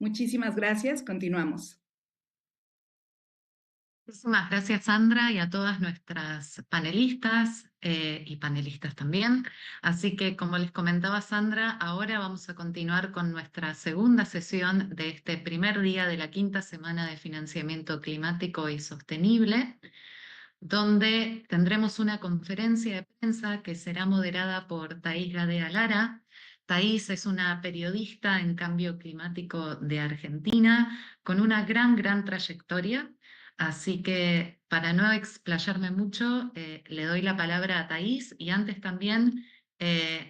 Muchísimas gracias, continuamos. Muchísimas gracias, Sandra, y a todas nuestras panelistas y panelistas también. Así que, como les comentaba Sandra, ahora vamos a continuar con nuestra segunda sesión de este primer día de la quinta semana de financiamiento climático y sostenible, donde tendremos una conferencia de prensa que será moderada por Thais Gadea Lara. Thais es una periodista en cambio climático de Argentina con una gran trayectoria. Así que para no explayarme mucho, le doy la palabra a Thais y antes también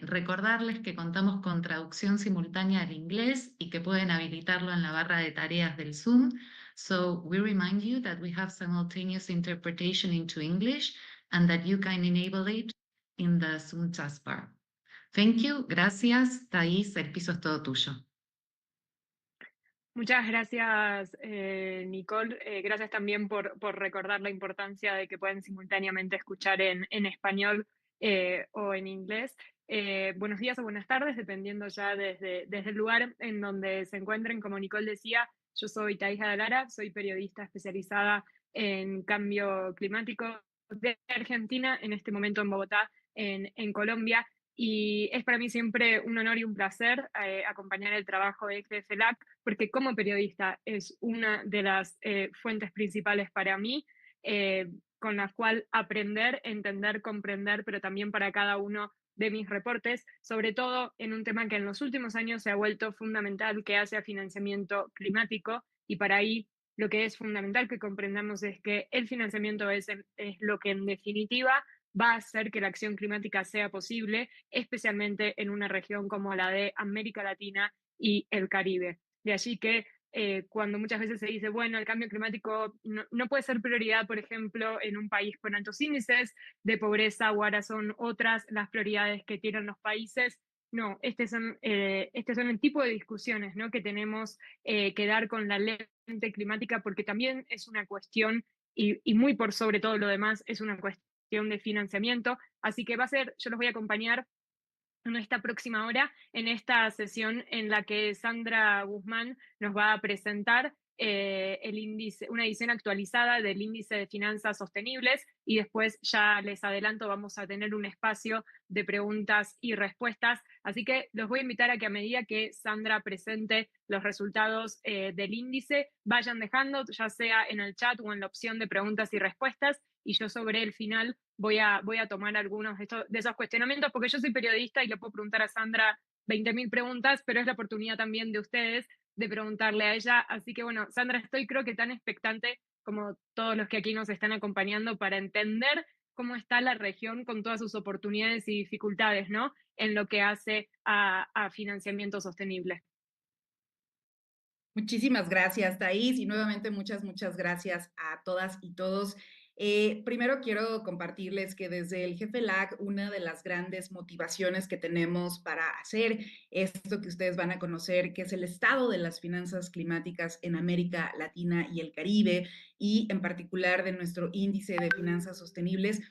recordarles que contamos con traducción simultánea al inglés y que pueden habilitarlo en la barra de tareas del Zoom. So we remind you that we have simultaneous interpretation into English and that you can enable it in the Zoom taskbar. Thank you, gracias, Thais, el piso es todo tuyo. Muchas gracias, Nicole. Gracias también por recordar la importancia de que pueden simultáneamente escuchar en español o en inglés. Buenos días o buenas tardes, dependiendo ya desde el lugar en donde se encuentren. Como Nicole decía, yo soy Taija de Lara, soy periodista especializada en cambio climático de Argentina, en este momento en Bogotá, en Colombia. Y es para mí siempre un honor y un placer acompañar el trabajo de XFLAC, porque como periodista es una de las fuentes principales para mí, con la cual aprender, entender, comprender, pero también para cada uno de mis reportes, sobre todo en un tema que en los últimos años se ha vuelto fundamental, que hace a financiamiento climático, y para ahí lo que es fundamental que comprendamos es que el financiamiento es lo que en definitiva va a hacer que la acción climática sea posible, especialmente en una región como la de América Latina y el Caribe. De allí que cuando muchas veces se dice, bueno, el cambio climático no puede ser prioridad, por ejemplo, en un país con altos índices de pobreza, o ahora son otras las prioridades que tienen los países. No, este son el tipo de discusiones, ¿no?, que tenemos que dar con la lente climática, porque también es una cuestión, y muy por sobre todo lo demás, es una cuestión de financiamiento. Así que yo los voy a acompañar en esta próxima hora, en esta sesión en la que Sandra Guzmán nos va a presentar el índice, una edición actualizada del índice de finanzas sostenibles, y después, ya les adelanto, vamos a tener un espacio de preguntas y respuestas. Así que los voy a invitar a que, a medida que Sandra presente los resultados del índice, vayan dejando, ya sea en el chat o en la opción de preguntas y respuestas, y yo sobre el final voy a tomar algunos de esos cuestionamientos, porque yo soy periodista y le puedo preguntar a Sandra 20.000 preguntas, pero es la oportunidad también de ustedes de preguntarle a ella. Así que bueno, Sandra, estoy creo que tan expectante como todos los que aquí nos están acompañando para entender cómo está la región con todas sus oportunidades y dificultades, ¿no?, en lo que hace a financiamiento sostenible. Muchísimas gracias, Thais, y nuevamente muchas gracias a todas y todos. Primero quiero compartirles que desde el Jefe LAC, una de las grandes motivaciones que tenemos para hacer esto que ustedes van a conocer, que es el estado de las finanzas climáticas en América Latina y el Caribe, y en particular de nuestro índice de finanzas sostenibles,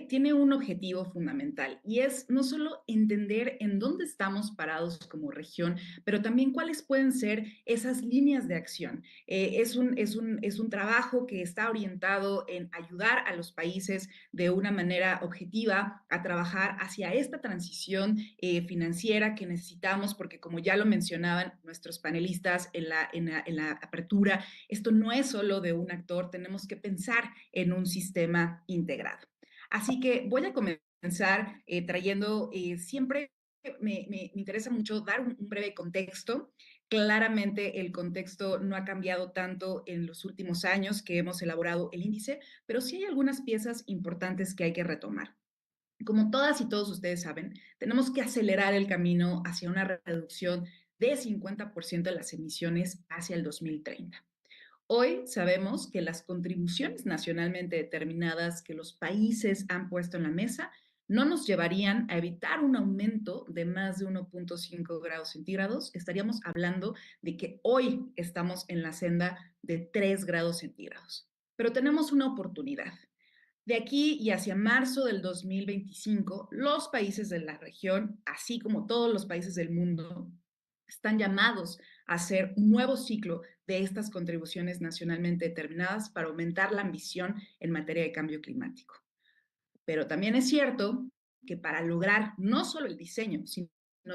tiene un objetivo fundamental, y es no solo entender en dónde estamos parados como región, pero también cuáles pueden ser esas líneas de acción. Es un trabajo que está orientado en ayudar a los países de una manera objetiva a trabajar hacia esta transición financiera que necesitamos, porque como ya lo mencionaban nuestros panelistas en la apertura, esto no es solo de un actor, tenemos que pensar en un sistema integrado. Así que voy a comenzar trayendo siempre me interesa mucho dar un breve contexto. Claramente el contexto no ha cambiado tanto en los últimos años que hemos elaborado el índice, pero sí hay algunas piezas importantes que hay que retomar. Como todas y todos ustedes saben, tenemos que acelerar el camino hacia una reducción de 50% de las emisiones hacia el 2030. Hoy sabemos que las contribuciones nacionalmente determinadas que los países han puesto en la mesa no nos llevarían a evitar un aumento de más de 1.5 grados centígrados. Estaríamos hablando de que hoy estamos en la senda de 3 grados centígrados. Pero tenemos una oportunidad. De aquí y hacia marzo del 2025, los países de la región, así como todos los países del mundo, están llamados hacer un nuevo ciclo de estas contribuciones nacionalmente determinadas para aumentar la ambición en materia de cambio climático. Pero también es cierto que para lograr no solo el diseño, sino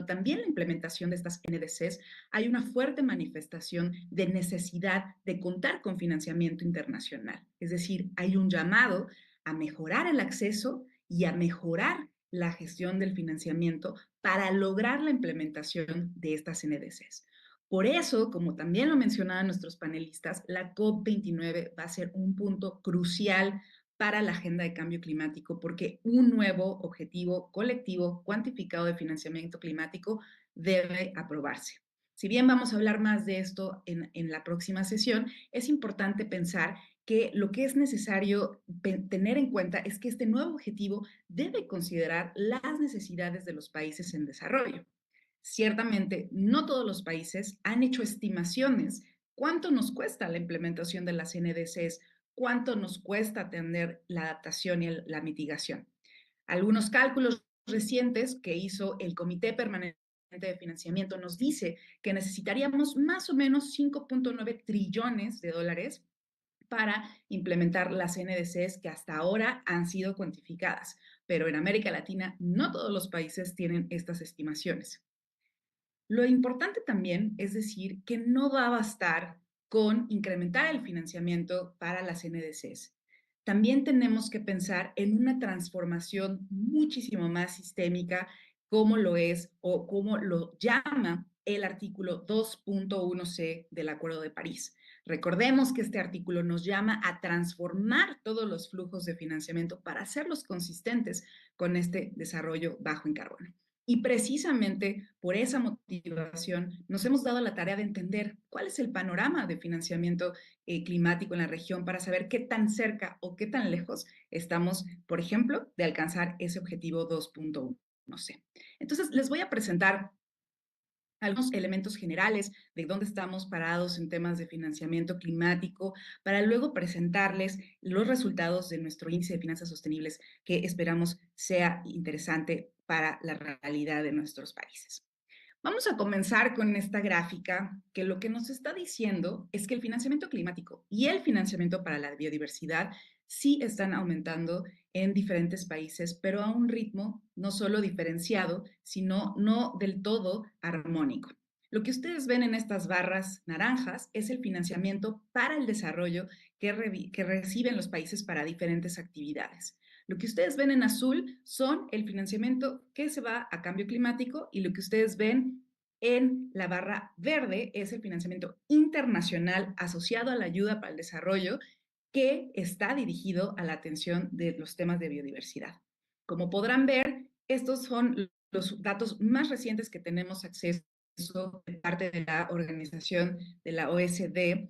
también la implementación de estas NDCs, hay una fuerte manifestación de necesidad de contar con financiamiento internacional. Es decir, hay un llamado a mejorar el acceso y a mejorar la gestión del financiamiento para lograr la implementación de estas NDCs. Por eso, como también lo mencionaban nuestros panelistas, la COP29 va a ser un punto crucial para la agenda de cambio climático, porque un nuevo objetivo colectivo cuantificado de financiamiento climático debe aprobarse. Si bien vamos a hablar más de esto en la próxima sesión, es importante pensar que lo que es necesario tener en cuenta es que este nuevo objetivo debe considerar las necesidades de los países en desarrollo. Ciertamente, no todos los países han hecho estimaciones cuánto nos cuesta la implementación de las NDCs, cuánto nos cuesta atender la adaptación y la mitigación. Algunos cálculos recientes que hizo el Comité Permanente de Financiamiento nos dice que necesitaríamos más o menos 5.9 trillones de dólares para implementar las NDCs que hasta ahora han sido cuantificadas, pero en América Latina no todos los países tienen estas estimaciones. Lo importante también es decir que no va a bastar con incrementar el financiamiento para las NDCs. También tenemos que pensar en una transformación muchísimo más sistémica, como lo es o como lo llama el artículo 2.1c del Acuerdo de París. Recordemos que este artículo nos llama a transformar todos los flujos de financiamiento para hacerlos consistentes con este desarrollo bajo en carbono. Y precisamente por esa motivación nos hemos dado la tarea de entender cuál es el panorama de financiamiento climático en la región para saber qué tan cerca o qué tan lejos estamos, por ejemplo, de alcanzar ese objetivo 2.1. No sé. Entonces, les voy a presentar algunos elementos generales de dónde estamos parados en temas de financiamiento climático, para luego presentarles los resultados de nuestro índice de finanzas sostenibles que esperamos sea interesante para la realidad de nuestros países. Vamos a comenzar con esta gráfica que lo que nos está diciendo es que el financiamiento climático y el financiamiento para la biodiversidad sí están aumentando en diferentes países, pero a un ritmo no solo diferenciado, sino no del todo armónico. Lo que ustedes ven en estas barras naranjas es el financiamiento para el desarrollo que reciben los países para diferentes actividades. Lo que ustedes ven en azul son el financiamiento que se va a cambio climático y lo que ustedes ven en la barra verde es el financiamiento internacional asociado a la ayuda para el desarrollo que está dirigido a la atención de los temas de biodiversidad. Como podrán ver, estos son los datos más recientes que tenemos acceso de parte de la organización de la OSD.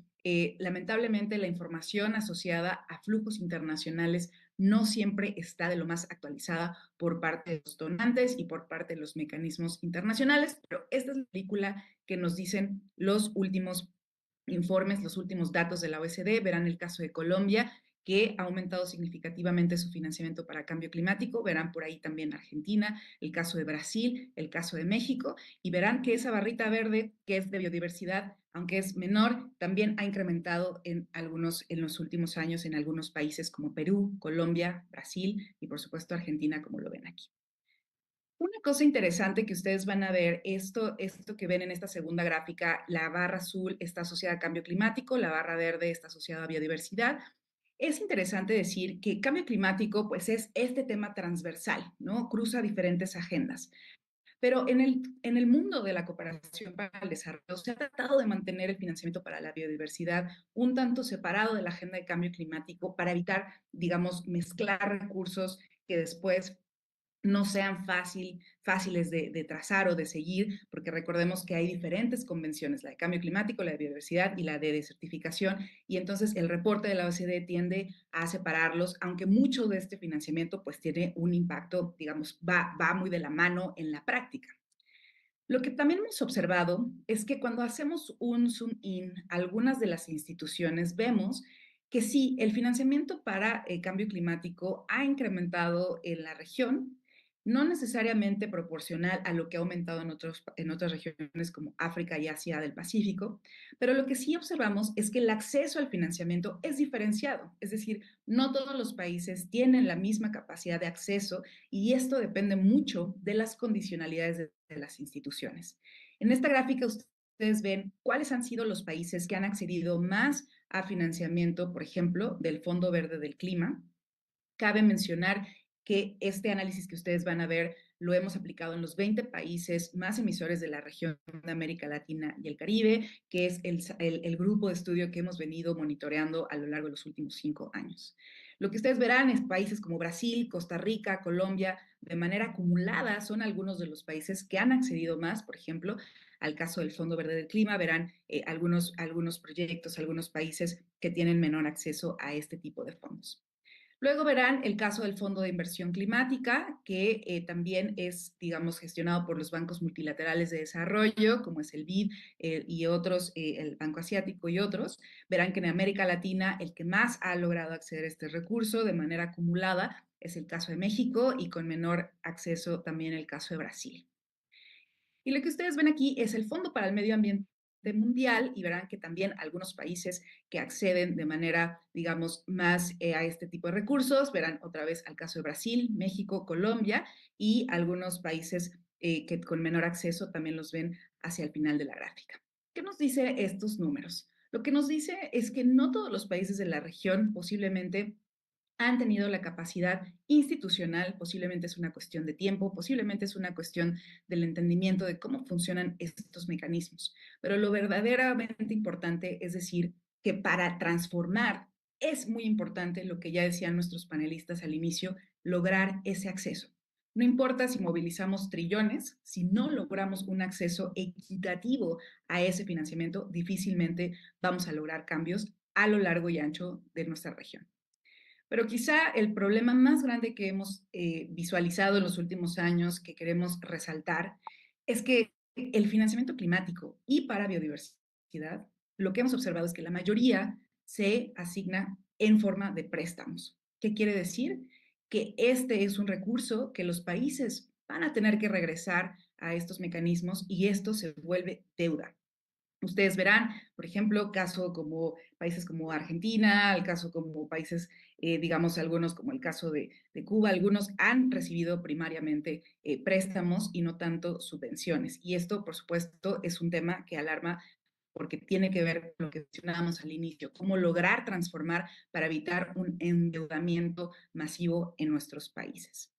Lamentablemente, la información asociada a flujos internacionales no siempre está de lo más actualizada por parte de los donantes y por parte de los mecanismos internacionales, pero esta es la película que nos dicen los últimos informes, los últimos datos de la OECD. Verán el caso de Colombia, que ha aumentado significativamente su financiamiento para cambio climático. Verán por ahí también Argentina, el caso de Brasil, el caso de México, y verán que esa barrita verde, que es de biodiversidad, aunque es menor, también ha incrementado en los últimos años en algunos países como Perú, Colombia, Brasil y por supuesto Argentina, como lo ven aquí. Una cosa interesante que ustedes van a ver, esto que ven en esta segunda gráfica, la barra azul está asociada a cambio climático, la barra verde está asociada a biodiversidad. Es interesante decir que cambio climático, pues es este tema transversal, ¿no? Cruza diferentes agendas. Pero en el mundo de la cooperación para el desarrollo se ha tratado de mantener el financiamiento para la biodiversidad un tanto separado de la agenda de cambio climático para evitar, digamos, mezclar recursos que después no sean fáciles de trazar o de seguir, porque recordemos que hay diferentes convenciones, la de cambio climático, la de biodiversidad y la de desertificación, y entonces el reporte de la OECD tiende a separarlos, aunque mucho de este financiamiento pues tiene un impacto, digamos, va muy de la mano en la práctica. Lo que también hemos observado es que cuando hacemos un zoom in a algunas de las instituciones, vemos que sí, el financiamiento para el cambio climático ha incrementado en la región, no necesariamente proporcional a lo que ha aumentado en otras regiones como África y Asia del Pacífico, pero lo que sí observamos es que el acceso al financiamiento es diferenciado, es decir, no todos los países tienen la misma capacidad de acceso y esto depende mucho de las condicionalidades de las instituciones. En esta gráfica ustedes ven cuáles han sido los países que han accedido más a financiamiento, por ejemplo, del Fondo Verde del Clima. Cabe mencionar que este análisis que ustedes van a ver lo hemos aplicado en los 20 países más emisores de la región de América Latina y el Caribe, que es el grupo de estudio que hemos venido monitoreando a lo largo de los últimos 5 años. Lo que ustedes verán es países como Brasil, Costa Rica, Colombia, de manera acumulada, son algunos de los países que han accedido más, por ejemplo, al caso del Fondo Verde del Clima, verán algunos proyectos, algunos países que tienen menor acceso a este tipo de fondos. Luego verán el caso del Fondo de Inversión Climática, que también es, digamos, gestionado por los bancos multilaterales de desarrollo, como es el BID y otros, el Banco Asiático y otros. Verán que en América Latina el que más ha logrado acceder a este recurso de manera acumulada es el caso de México y con menor acceso también el caso de Brasil. Y lo que ustedes ven aquí es el Fondo para el Medio Ambiente Mundial y verán que también algunos países que acceden de manera, digamos, más a este tipo de recursos, verán otra vez al caso de Brasil, México, Colombia y algunos países que con menor acceso también los ven hacia el final de la gráfica. ¿Qué nos dice estos números? Lo que nos dice es que no todos los países de la región posiblemente han tenido la capacidad institucional, posiblemente es una cuestión de tiempo, posiblemente es una cuestión del entendimiento de cómo funcionan estos mecanismos. Pero lo verdaderamente importante es decir que para transformar es muy importante lo que ya decían nuestros panelistas al inicio, lograr ese acceso. No importa si movilizamos trillones, si no logramos un acceso equitativo a ese financiamiento, difícilmente vamos a lograr cambios a lo largo y ancho de nuestra región. Pero quizá el problema más grande que hemos visualizado en los últimos años, que queremos resaltar, es que el financiamiento climático y para biodiversidad, lo que hemos observado es que la mayoría se asigna en forma de préstamos. ¿Qué quiere decir? Que este es un recurso que los países van a tener que regresar a estos mecanismos y esto se vuelve deuda. Ustedes verán, por ejemplo, caso como países como Argentina, el caso como países, digamos, algunos como el caso de Cuba, algunos han recibido primariamente préstamos y no tanto subvenciones. Y esto, por supuesto, es un tema que alarma porque tiene que ver con lo que mencionábamos al inicio, cómo lograr transformar para evitar un endeudamiento masivo en nuestros países.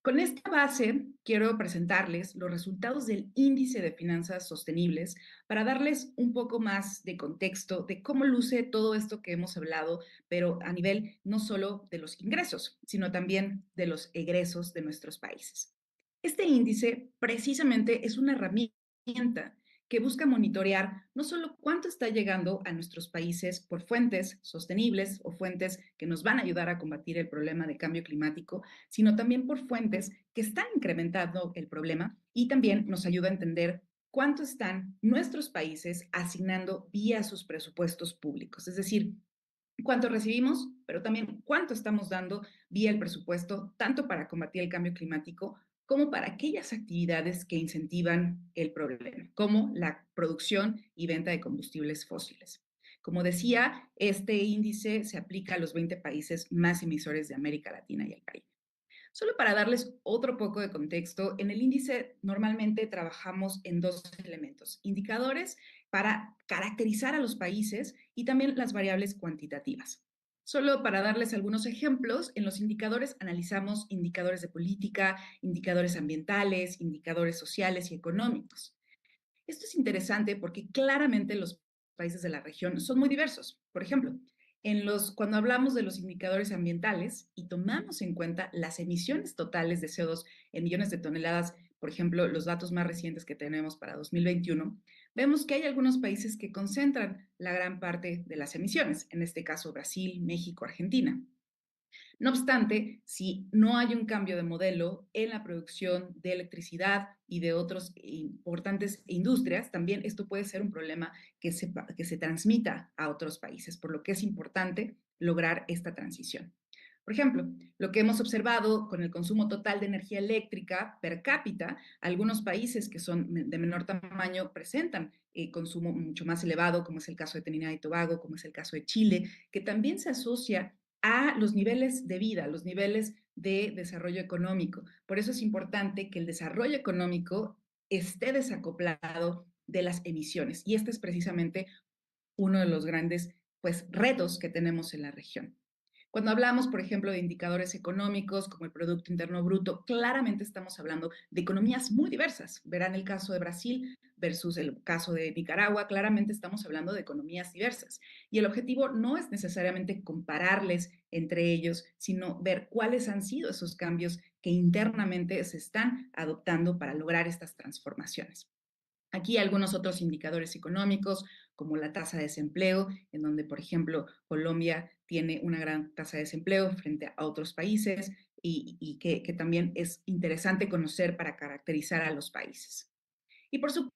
Con esta base, quiero presentarles los resultados del Índice de Finanzas Sostenibles para darles un poco más de contexto de cómo luce todo esto que hemos hablado, pero a nivel no solo de los ingresos, sino también de los egresos de nuestros países. Este índice precisamente es una herramienta que busca monitorear no solo cuánto está llegando a nuestros países por fuentes sostenibles o fuentes que nos van a ayudar a combatir el problema de cambio climático, sino también por fuentes que están incrementando el problema y también nos ayuda a entender cuánto están nuestros países asignando vía sus presupuestos públicos. Es decir, cuánto recibimos, pero también cuánto estamos dando vía el presupuesto, tanto para combatir el cambio climático como para aquellas actividades que incentivan el problema, como la producción y venta de combustibles fósiles. Como decía, este índice se aplica a los 20 países más emisores de América Latina y el Caribe. Solo para darles otro poco de contexto, en el índice normalmente trabajamos en dos elementos, indicadores para caracterizar a los países y también las variables cuantitativas. Solo para darles algunos ejemplos, en los indicadores analizamos indicadores de política, indicadores ambientales, indicadores sociales y económicos. Esto es interesante porque claramente los países de la región son muy diversos. Por ejemplo, cuando hablamos de los indicadores ambientales y tomamos en cuenta las emisiones totales de CO2 en millones de toneladas, por ejemplo, los datos más recientes que tenemos para 2021, vemos que hay algunos países que concentran la gran parte de las emisiones, en este caso Brasil, México, Argentina. No obstante, si no hay un cambio de modelo en la producción de electricidad y de otras importantes industrias, también esto puede ser un problema que se transmita a otros países, por lo que es importante lograr esta transición. Por ejemplo, lo que hemos observado con el consumo total de energía eléctrica per cápita, algunos países que son de menor tamaño presentan consumo mucho más elevado, como es el caso de Trinidad y Tobago, como es el caso de Chile, que también se asocia a los niveles de vida, los niveles de desarrollo económico. Por eso es importante que el desarrollo económico esté desacoplado de las emisiones. Y este es precisamente uno de los grandes pues, retos que tenemos en la región. Cuando hablamos, por ejemplo, de indicadores económicos como el Producto Interno Bruto, claramente estamos hablando de economías muy diversas. Verán el caso de Brasil versus el caso de Nicaragua, claramente estamos hablando de economías diversas. Y el objetivo no es necesariamente compararles entre ellos, sino ver cuáles han sido esos cambios que internamente se están adoptando para lograr estas transformaciones. Aquí algunos otros indicadores económicos, como la tasa de desempleo, en donde, por ejemplo, Colombia tiene una gran tasa de desempleo frente a otros países y que también es interesante conocer para caracterizar a los países. Y por supuesto,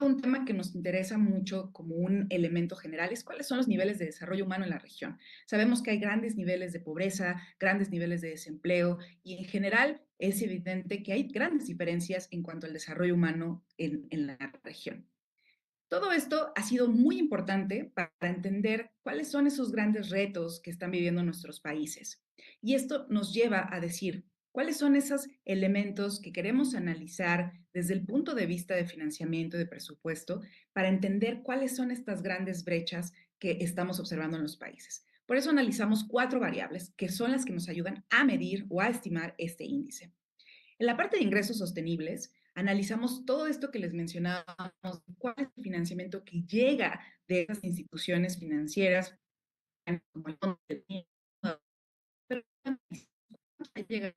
un tema que nos interesa mucho como un elemento general es cuáles son los niveles de desarrollo humano en la región. Sabemos que hay grandes niveles de pobreza, grandes niveles de desempleo y en general es evidente que hay grandes diferencias en cuanto al desarrollo humano en la región. Todo esto ha sido muy importante para entender cuáles son esos grandes retos que están viviendo nuestros países. Y esto nos lleva a decir cuáles son esos elementos que queremos analizar desde el punto de vista de financiamiento y de presupuesto para entender cuáles son estas grandes brechas que estamos observando en los países. Por eso analizamos 4 variables que son las que nos ayudan a medir o a estimar este índice. En la parte de ingresos sostenibles, analizamos todo esto que les mencionábamos, cuál es el financiamiento que llega de esas instituciones financieras, como el Fondo del Niño, pero llega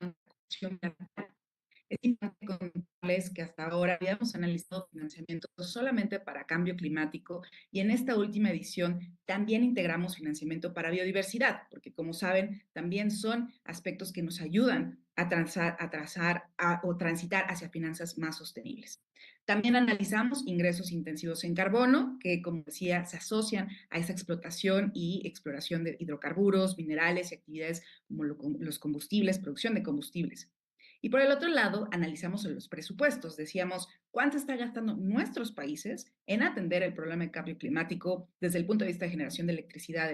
es importante contarles que hasta ahora habíamos analizado financiamiento solamente para cambio climático y en esta última edición también integramos financiamiento para biodiversidad, porque como saben, también son aspectos que nos ayudan a o transitar hacia finanzas más sostenibles. También analizamos ingresos intensivos en carbono, que como decía, se asocian a esa explotación y exploración de hidrocarburos, minerales y actividades como los combustibles, producción de combustibles. Y por el otro lado, analizamos los presupuestos. Decíamos, ¿cuánto está gastando nuestros países en atender el problema de cambio climático desde el punto de vista de generación de electricidad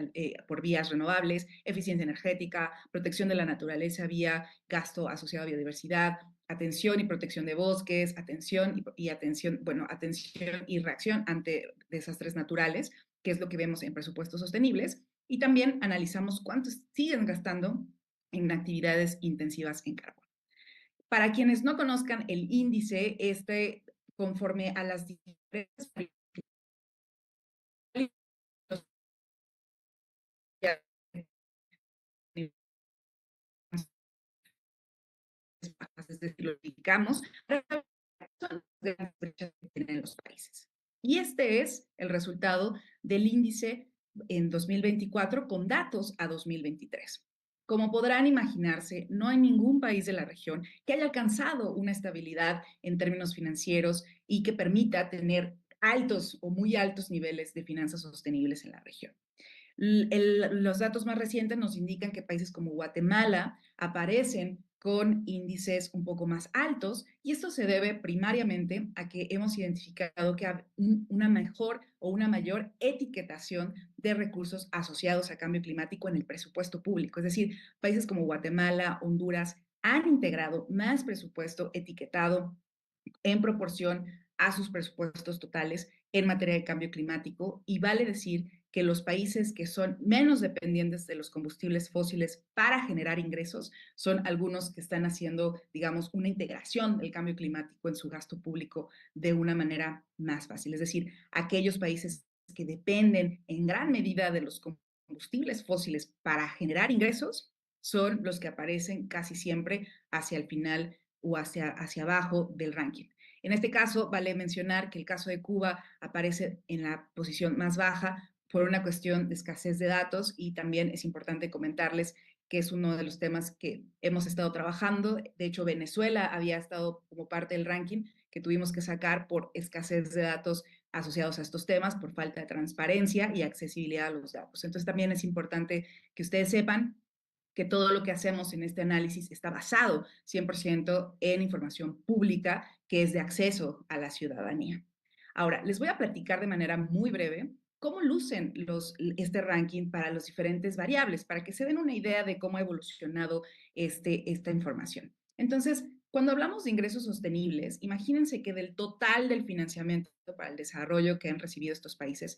por vías renovables, eficiencia energética, protección de la naturaleza vía gasto asociado a biodiversidad, atención y protección de bosques, atención y reacción ante desastres naturales, que es lo que vemos en presupuestos sostenibles? Y también analizamos cuánto siguen gastando en actividades intensivas en carbono. Para quienes no conozcan el índice, conforme a las diferentes es decir, lo indicamos, son las brechas que tienen los países. Y este es el resultado del índice en 2024 con datos a 2023. Como podrán imaginarse, no hay ningún país de la región que haya alcanzado una estabilidad en términos financieros y que permita tener altos o muy altos niveles de finanzas sostenibles en la región. Los datos más recientes nos indican que países como Guatemala aparecen con índices un poco más altos y esto se debe primariamente a que hemos identificado que hay una mejor o una mayor etiquetación de recursos asociados a cambio climático en el presupuesto público. Es decir, países como Guatemala, Honduras han integrado más presupuesto etiquetado en proporción a sus presupuestos totales en materia de cambio climático y vale decir que los países que son menos dependientes de los combustibles fósiles para generar ingresos son algunos que están haciendo, digamos, una integración del cambio climático en su gasto público de una manera más fácil. Es decir, aquellos países que dependen en gran medida de los combustibles fósiles para generar ingresos son los que aparecen casi siempre hacia el final o hacia abajo del ranking. En este caso, vale mencionar que el caso de Cuba aparece en la posición más baja por una cuestión de escasez de datos y también es importante comentarles que es uno de los temas que hemos estado trabajando. De hecho, Venezuela había estado como parte del ranking que tuvimos que sacar por escasez de datos asociados a estos temas, por falta de transparencia y accesibilidad a los datos. Entonces, también es importante que ustedes sepan que todo lo que hacemos en este análisis está basado 100% en información pública que es de acceso a la ciudadanía. Ahora, les voy a platicar de manera muy breve cómo lucen este ranking para las diferentes variables, para que se den una idea de cómo ha evolucionado esta información. Entonces, cuando hablamos de ingresos sostenibles, imagínense que del total del financiamiento para el desarrollo que han recibido estos países,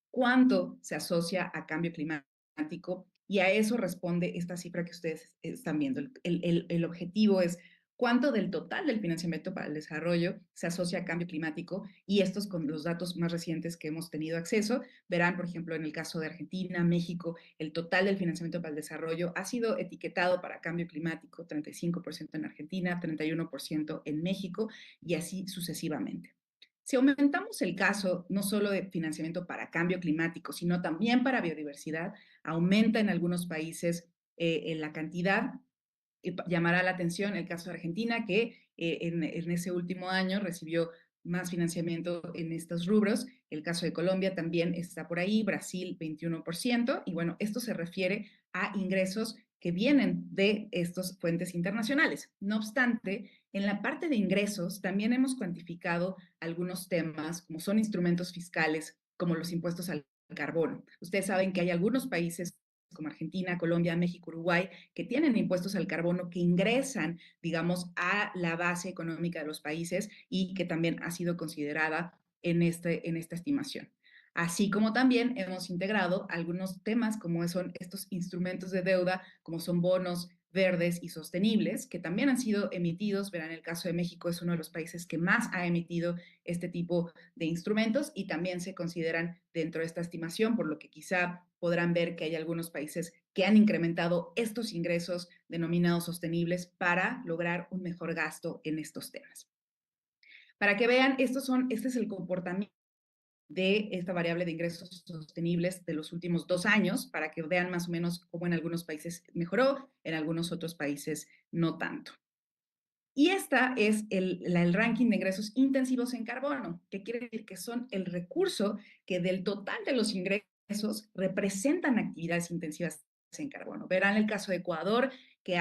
cuánto se asocia a cambio climático, y a eso responde esta cifra que ustedes están viendo. El objetivo es cuánto del total del financiamiento para el desarrollo se asocia a cambio climático, y estos con los datos más recientes que hemos tenido acceso, verán, por ejemplo, en el caso de Argentina, México, el total del financiamiento para el desarrollo ha sido etiquetado para cambio climático, 35% en Argentina, 31% en México, y así sucesivamente. Si aumentamos el caso no solo de financiamiento para cambio climático, sino también para biodiversidad, aumenta en algunos países en la cantidad. Llamará la atención el caso de Argentina, que en ese último año recibió más financiamiento en estos rubros. El caso de Colombia también está por ahí, Brasil 21%, y bueno, esto se refiere a ingresos que vienen de estas fuentes internacionales. No obstante, en la parte de ingresos también hemos cuantificado algunos temas, como son instrumentos fiscales, como los impuestos al carbono. Ustedes saben que hay algunos países como Argentina, Colombia, México, Uruguay, que tienen impuestos al carbono que ingresan, digamos, a la base económica de los países, y que también ha sido considerada en esta estimación. Así como también hemos integrado algunos temas como son estos instrumentos de deuda, como son bonos verdes y sostenibles, que también han sido emitidos. Verán, el caso de México es uno de los países que más ha emitido este tipo de instrumentos, y también se consideran dentro de esta estimación, por lo que quizá podrán ver que hay algunos países que han incrementado estos ingresos denominados sostenibles para lograr un mejor gasto en estos temas. Para que vean, este es el comportamiento de esta variable de ingresos sostenibles de los últimos 2 años, para que vean más o menos cómo en algunos países mejoró, en algunos otros países no tanto. Y esta es el ranking de ingresos intensivos en carbono, que quiere decir que son el recurso que del total de los ingresos representan actividades intensivas en carbono. Verán el caso de Ecuador, que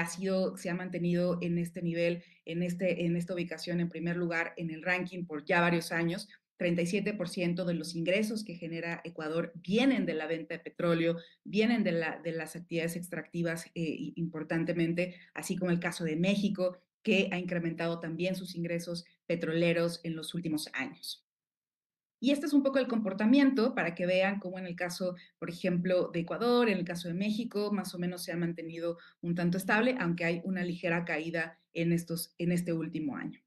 se ha mantenido en este nivel, en esta ubicación en primer lugar en el ranking por ya varios años. 37% de los ingresos que genera Ecuador vienen de la venta de petróleo, vienen de las actividades extractivas importantemente, así como el caso de México, que ha incrementado también sus ingresos petroleros en los últimos años. Y este es un poco el comportamiento para que vean cómo en el caso, por ejemplo, de Ecuador, en el caso de México, más o menos se ha mantenido un tanto estable, aunque hay una ligera caída en este último año.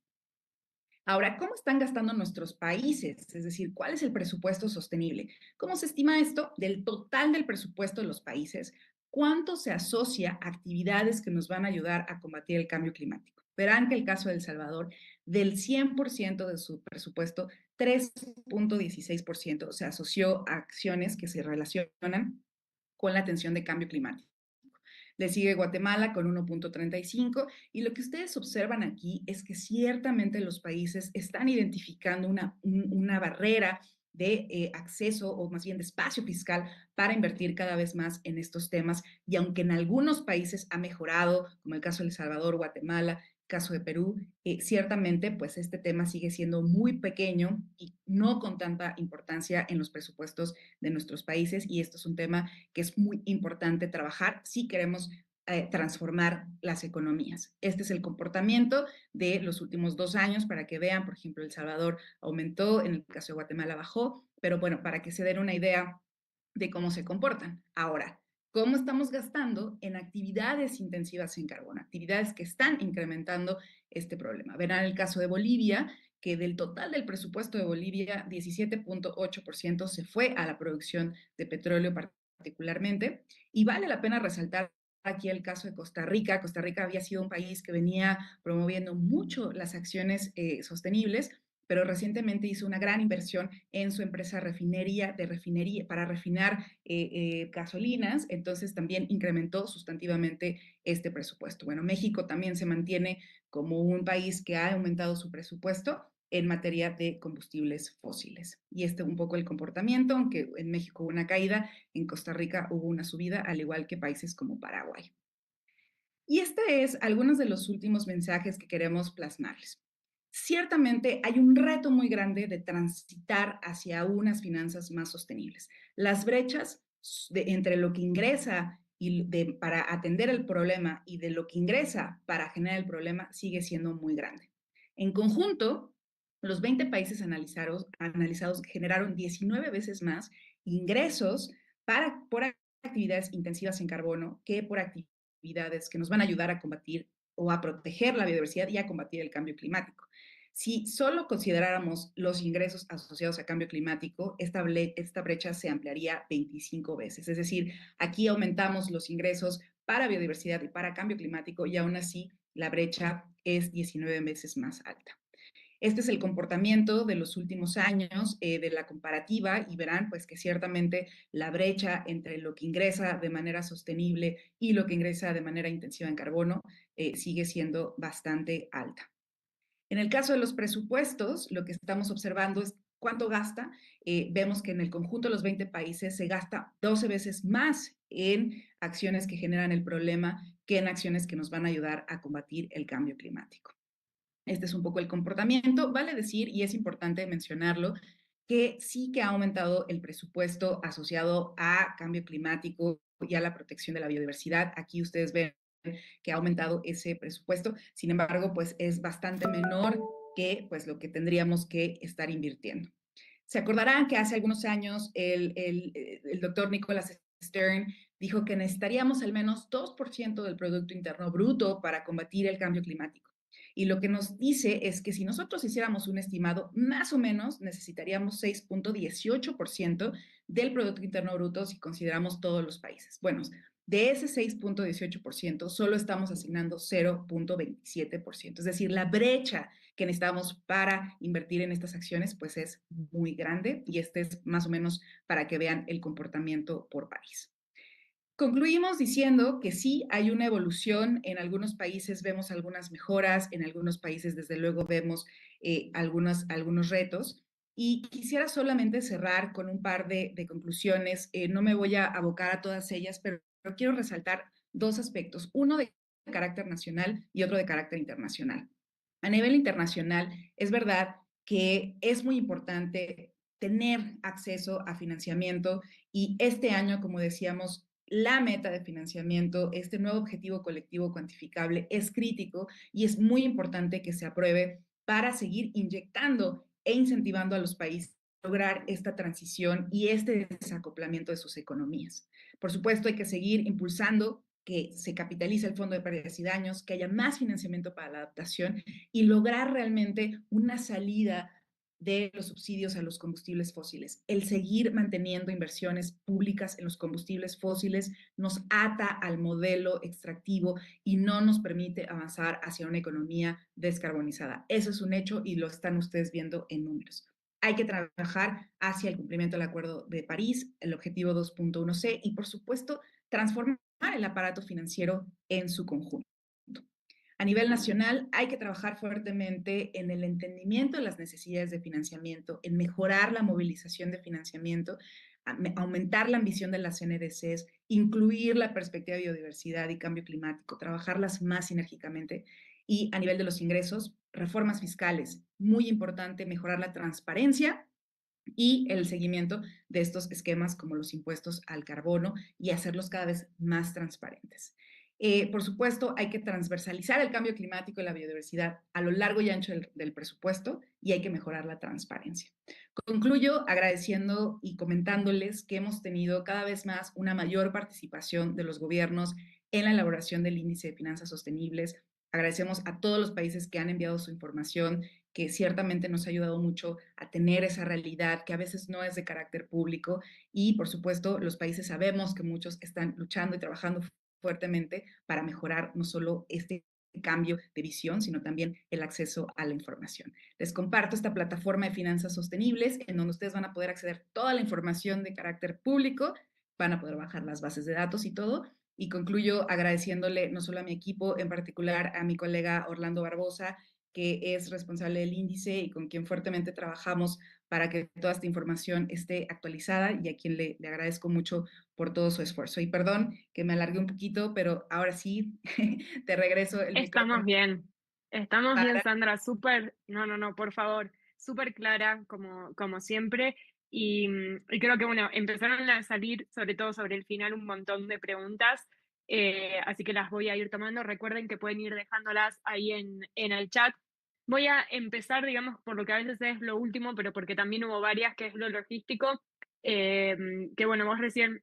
Ahora, ¿cómo están gastando nuestros países? Es decir, ¿cuál es el presupuesto sostenible? ¿Cómo se estima esto? Del total del presupuesto de los países, ¿cuánto se asocia a actividades que nos van a ayudar a combatir el cambio climático? Verán que el caso de El Salvador, del 100% de su presupuesto, 3.16% se asoció a acciones que se relacionan con la atención de cambio climático. Le sigue Guatemala con 1.35, y lo que ustedes observan aquí es que ciertamente los países están identificando una barrera de acceso, o más bien de espacio fiscal, para invertir cada vez más en estos temas. Y aunque en algunos países ha mejorado, como el caso de El Salvador, Guatemala, caso de Perú, ciertamente pues este tema sigue siendo muy pequeño y no con tanta importancia en los presupuestos de nuestros países, y esto es un tema que es muy importante trabajar si queremos transformar las economías. Este es el comportamiento de los últimos 2 años, para que vean. Por ejemplo, El Salvador aumentó, en el caso de Guatemala bajó, pero bueno, para que se den una idea de cómo se comportan. Ahora, ¿cómo estamos gastando en actividades intensivas en carbono? Actividades que están incrementando este problema. Verán el caso de Bolivia, que del total del presupuesto de Bolivia, 17.8% se fue a la producción de petróleo particularmente. Y vale la pena resaltar aquí el caso de Costa Rica. Costa Rica había sido un país que venía promoviendo mucho las acciones sostenibles, pero recientemente hizo una gran inversión en su empresa refinería para refinar gasolinas. Entonces también incrementó sustantivamente este presupuesto. Bueno, México también se mantiene como un país que ha aumentado su presupuesto en materia de combustibles fósiles. Y este un poco el comportamiento, aunque en México hubo una caída, en Costa Rica hubo una subida, al igual que países como Paraguay. Y este es algunos de los últimos mensajes que queremos plasmarles. Ciertamente hay un reto muy grande de transitar hacia unas finanzas más sostenibles. Las brechas entre lo que ingresa para atender el problema y de lo que ingresa para generar el problema sigue siendo muy grande. En conjunto, los 20 países analizados generaron 19 veces más ingresos por actividades intensivas en carbono que por actividades que nos van a ayudar a combatir o a proteger la biodiversidad y a combatir el cambio climático. Si solo consideráramos los ingresos asociados a cambio climático, esta brecha se ampliaría 25 veces. Es decir, aquí aumentamos los ingresos para biodiversidad y para cambio climático y aún así la brecha es 19 veces más alta. Este es el comportamiento de los últimos años de la comparativa y verán pues que ciertamente la brecha entre lo que ingresa de manera sostenible y lo que ingresa de manera intensiva en carbono sigue siendo bastante alta. En el caso de los presupuestos, lo que estamos observando es cuánto gasta. Vemos que en el conjunto de los 20 países se gasta 12 veces más en acciones que generan el problema que en acciones que nos van a ayudar a combatir el cambio climático. Este es un poco el comportamiento. Vale decir, y es importante mencionarlo, que sí que ha aumentado el presupuesto asociado a cambio climático y a la protección de la biodiversidad. Aquí ustedes ven que ha aumentado ese presupuesto. Sin embargo, pues es bastante menor que pues lo que tendríamos que estar invirtiendo. Se acordarán que hace algunos años el doctor Nicholas Stern dijo que necesitaríamos al menos 2% del Producto Interno Bruto para combatir el cambio climático. Y lo que nos dice es que si nosotros hiciéramos un estimado, más o menos necesitaríamos 6.18% del Producto Interno Bruto si consideramos todos los países. Bueno, de ese 6.18%, solo estamos asignando 0.27%. Es decir, la brecha que necesitamos para invertir en estas acciones, pues es muy grande y este es más o menos para que vean el comportamiento por país. Concluimos diciendo que sí hay una evolución, en algunos países vemos algunas mejoras, en algunos países desde luego vemos algunos retos. Y quisiera solamente cerrar con un par de conclusiones. No me voy a abocar a todas ellas, pero quiero resaltar dos aspectos, uno de carácter nacional y otro de carácter internacional. A nivel internacional, es verdad que es muy importante tener acceso a financiamiento y este año, como decíamos, la meta de financiamiento, este nuevo objetivo colectivo cuantificable es crítico y es muy importante que se apruebe para seguir inyectando e incentivando a los países a lograr esta transición y este desacoplamiento de sus economías. Por supuesto, hay que seguir impulsando que se capitalice el Fondo de Pérdidas y Daños, que haya más financiamiento para la adaptación y lograr realmente una salida de los subsidios a los combustibles fósiles. El seguir manteniendo inversiones públicas en los combustibles fósiles nos ata al modelo extractivo y no nos permite avanzar hacia una economía descarbonizada. Eso es un hecho y lo están ustedes viendo en números. Hay que trabajar hacia el cumplimiento del Acuerdo de París, el objetivo 2.1C y, por supuesto, transformar el aparato financiero en su conjunto. A nivel nacional, hay que trabajar fuertemente en el entendimiento de las necesidades de financiamiento, en mejorar la movilización de financiamiento, aumentar la ambición de las NDCs, incluir la perspectiva de biodiversidad y cambio climático, trabajarlas más sinérgicamente. Y a nivel de los ingresos, reformas fiscales, muy importante mejorar la transparencia y el seguimiento de estos esquemas como los impuestos al carbono y hacerlos cada vez más transparentes. Por supuesto, hay que transversalizar el cambio climático y la biodiversidad a lo largo y ancho del presupuesto y hay que mejorar la transparencia. Concluyo agradeciendo y comentándoles que hemos tenido cada vez más una mayor participación de los gobiernos en la elaboración del índice de finanzas sostenibles. Agradecemos a todos los países que han enviado su información, que ciertamente nos ha ayudado mucho a tener esa realidad que a veces no es de carácter público y, por supuesto, los países sabemos que muchos están luchando y trabajando fuertemente para mejorar no solo este cambio de visión, sino también el acceso a la información. Les comparto esta plataforma de finanzas sostenibles en donde ustedes van a poder acceder a toda la información de carácter público, van a poder bajar las bases de datos y todo. Y concluyo agradeciéndole no solo a mi equipo, en particular a mi colega Orlando Barbosa, que es responsable del índice y con quien fuertemente trabajamos para que toda esta información esté actualizada y a quien le agradezco mucho por todo su esfuerzo. Y perdón que me alargué un poquito, pero ahora sí te regreso el micrófono Estamos bien, para... Sandra, súper, no, por favor, súper clara como siempre. Y creo que, bueno, empezaron a salir, sobre todo sobre el final, un montón de preguntas, así que las voy a ir tomando. Recuerden que pueden ir dejándolas ahí en el chat. Voy a empezar, digamos, por lo que a veces es lo último, pero porque también hubo varias, que es lo logístico, que bueno, vos recién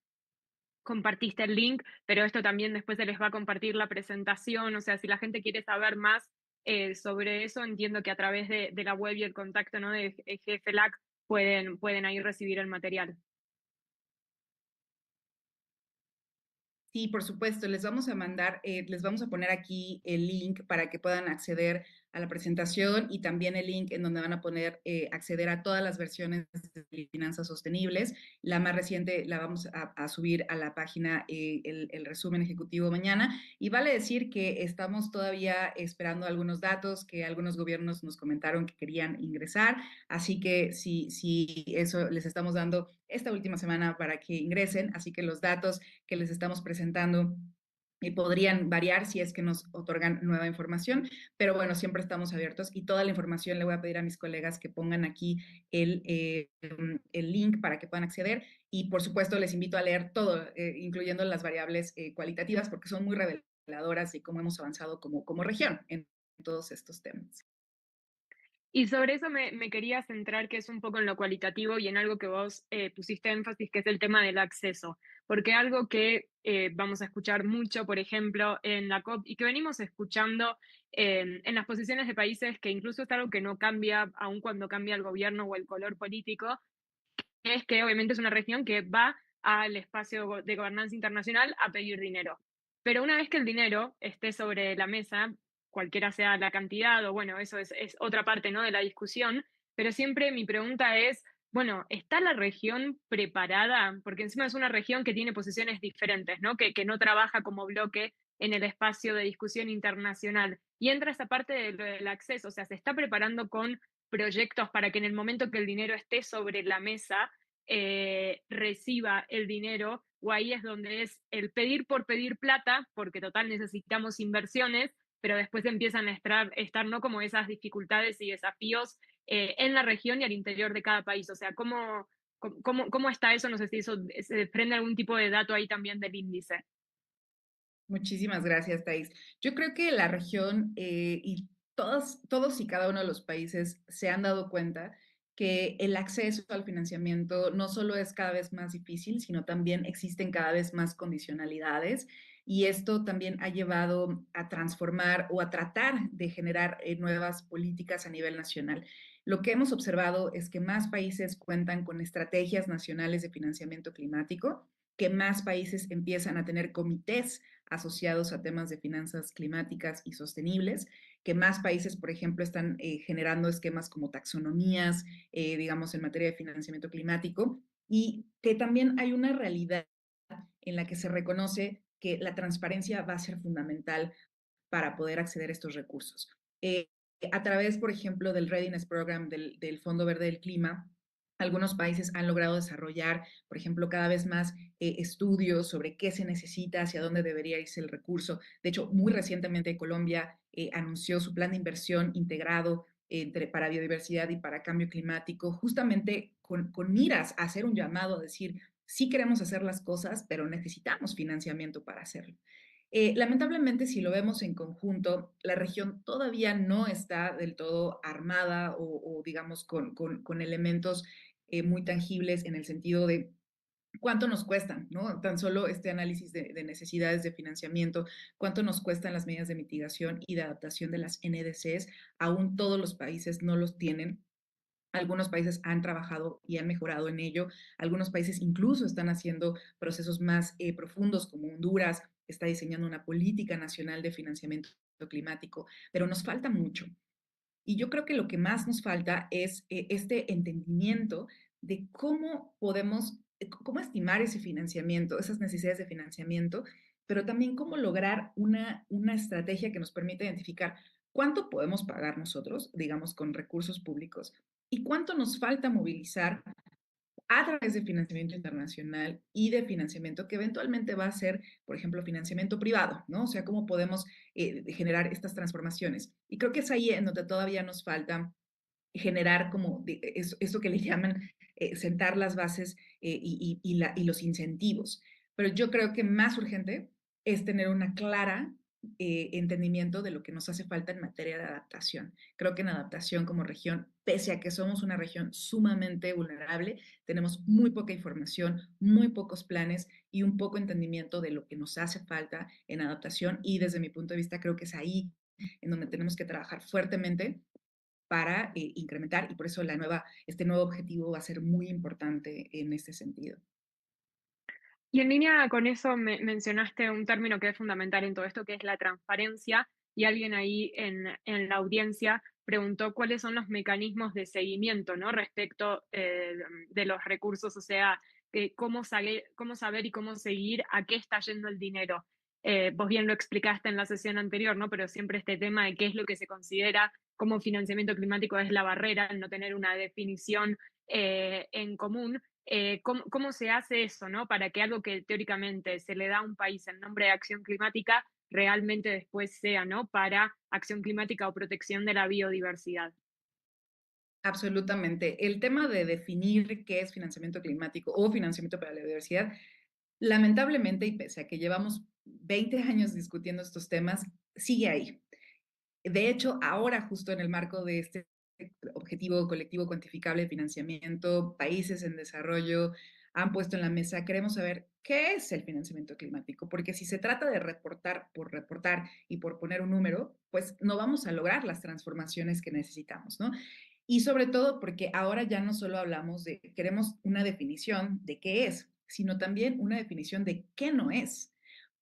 compartiste el link, pero esto también después se les va a compartir la presentación, o sea, si la gente quiere saber más sobre eso, entiendo que a través de la web y el contacto, ¿no?, de GFLAC pueden ahí recibir el material. Sí, por supuesto, les vamos a mandar, les vamos a poner aquí el link para que puedan acceder a la presentación y también el link en donde van a poder acceder a todas las versiones de finanzas sostenibles. La más reciente la vamos a subir a la página, el resumen ejecutivo mañana. Y vale decir que estamos todavía esperando algunos datos que algunos gobiernos nos comentaron que querían ingresar. Así que sí, eso les estamos dando esta última semana para que ingresen. Así que los datos que les estamos presentando podrían variar si es que nos otorgan nueva información, pero bueno, siempre estamos abiertos y toda la información le voy a pedir a mis colegas que pongan aquí el link para que puedan acceder y por supuesto les invito a leer todo, incluyendo las variables cualitativas, porque son muy reveladoras de cómo hemos avanzado como región en todos estos temas. Y sobre eso me quería centrar, que es un poco en lo cualitativo y en algo que vos pusiste énfasis, que es el tema del acceso, porque algo que vamos a escuchar mucho, por ejemplo, en la COP y que venimos escuchando en las posiciones de países, que incluso es algo que no cambia aun cuando cambia el gobierno o el color político, es que obviamente es una región que va al espacio de gobernanza internacional a pedir dinero. Pero una vez que el dinero esté sobre la mesa, cualquiera sea la cantidad, o bueno, eso es otra parte, ¿no?, de la discusión, pero siempre mi pregunta es, bueno, ¿está la región preparada? Porque encima es una región que tiene posiciones diferentes, ¿no?, que no trabaja como bloque en el espacio de discusión internacional. Y entra esa parte del acceso, o sea, se está preparando con proyectos para que en el momento que el dinero esté sobre la mesa, reciba el dinero, o ahí es donde es el pedir por pedir plata, porque total necesitamos inversiones, pero después empiezan a estar ¿no?, como esas dificultades y desafíos en la región y al interior de cada país. O sea, ¿cómo está eso? No sé si eso se desprende algún tipo de dato ahí también del índice. Muchísimas gracias, Thais. Yo creo que la región y todos y cada uno de los países se han dado cuenta que el acceso al financiamiento no solo es cada vez más difícil, sino también existen cada vez más condicionalidades y esto también ha llevado a transformar o a tratar de generar nuevas políticas a nivel nacional. Lo que hemos observado es que más países cuentan con estrategias nacionales de financiamiento climático, que más países empiezan a tener comités asociados a temas de finanzas climáticas y sostenibles, que más países, por ejemplo, están generando esquemas como taxonomías, digamos, en materia de financiamiento climático, y que también hay una realidad en la que se reconoce que la transparencia va a ser fundamental para poder acceder a estos recursos. A través, por ejemplo, del Readiness Program del Fondo Verde del Clima, algunos países han logrado desarrollar, por ejemplo, cada vez más estudios sobre qué se necesita, hacia dónde debería irse el recurso. De hecho, muy recientemente Colombia anunció su plan de inversión integrado para biodiversidad y para cambio climático, justamente con miras a hacer un llamado a decir, sí queremos hacer las cosas, pero necesitamos financiamiento para hacerlo. Lamentablemente, si lo vemos en conjunto, la región todavía no está del todo armada o digamos, con elementos muy tangibles en el sentido de cuánto nos cuestan, ¿no? Tan solo este análisis de necesidades de financiamiento, cuánto nos cuestan las medidas de mitigación y de adaptación de las NDCs, aún todos los países no los tienen. Algunos países han trabajado y han mejorado en ello. Algunos países incluso están haciendo procesos más profundos, como Honduras está diseñando una política nacional de financiamiento climático, pero nos falta mucho. Y yo creo que lo que más nos falta es este entendimiento de cómo podemos, cómo estimar ese financiamiento, esas necesidades de financiamiento, pero también cómo lograr una estrategia que nos permita identificar cuánto podemos pagar nosotros, digamos, con recursos públicos y cuánto nos falta movilizar a través de financiamiento internacional y de financiamiento que eventualmente va a ser, por ejemplo, financiamiento privado, ¿no? O sea, cómo podemos generar estas transformaciones. Y creo que es ahí en donde todavía nos falta generar como eso que le llaman sentar las bases y los incentivos. Pero yo creo que más urgente es tener una clara entendimiento de lo que nos hace falta en materia de adaptación. Creo que en adaptación como región, pese a que somos una región sumamente vulnerable, tenemos muy poca información, muy pocos planes y un poco entendimiento de lo que nos hace falta en adaptación y desde mi punto de vista creo que es ahí en donde tenemos que trabajar fuertemente para incrementar y por eso este nuevo objetivo va a ser muy importante en este sentido. Y en línea con eso mencionaste un término que es fundamental en todo esto, que es la transparencia, y alguien ahí en la audiencia preguntó cuáles son los mecanismos de seguimiento, ¿no? Respecto de los recursos, o sea, cómo saber y cómo seguir a qué está yendo el dinero. Vos bien lo explicaste en la sesión anterior, ¿no? Pero siempre este tema de qué es lo que se considera como financiamiento climático es la barrera, el no tener una definición en común. ¿Cómo se hace eso, ¿no? Para que algo que teóricamente se le da a un país en nombre de acción climática realmente después sea, ¿no? Para acción climática o protección de la biodiversidad. Absolutamente. El tema de definir qué es financiamiento climático o financiamiento para la biodiversidad, lamentablemente, y pese a que llevamos 20 años discutiendo estos temas, sigue ahí. De hecho, ahora justo en el marco de este objetivo colectivo cuantificable de financiamiento, países en desarrollo han puesto en la mesa, queremos saber qué es el financiamiento climático, porque si se trata de reportar por reportar y por poner un número, pues no vamos a lograr las transformaciones que necesitamos, ¿no? Y sobre todo porque ahora ya no solo hablamos de, queremos una definición de qué es, sino también una definición de qué no es,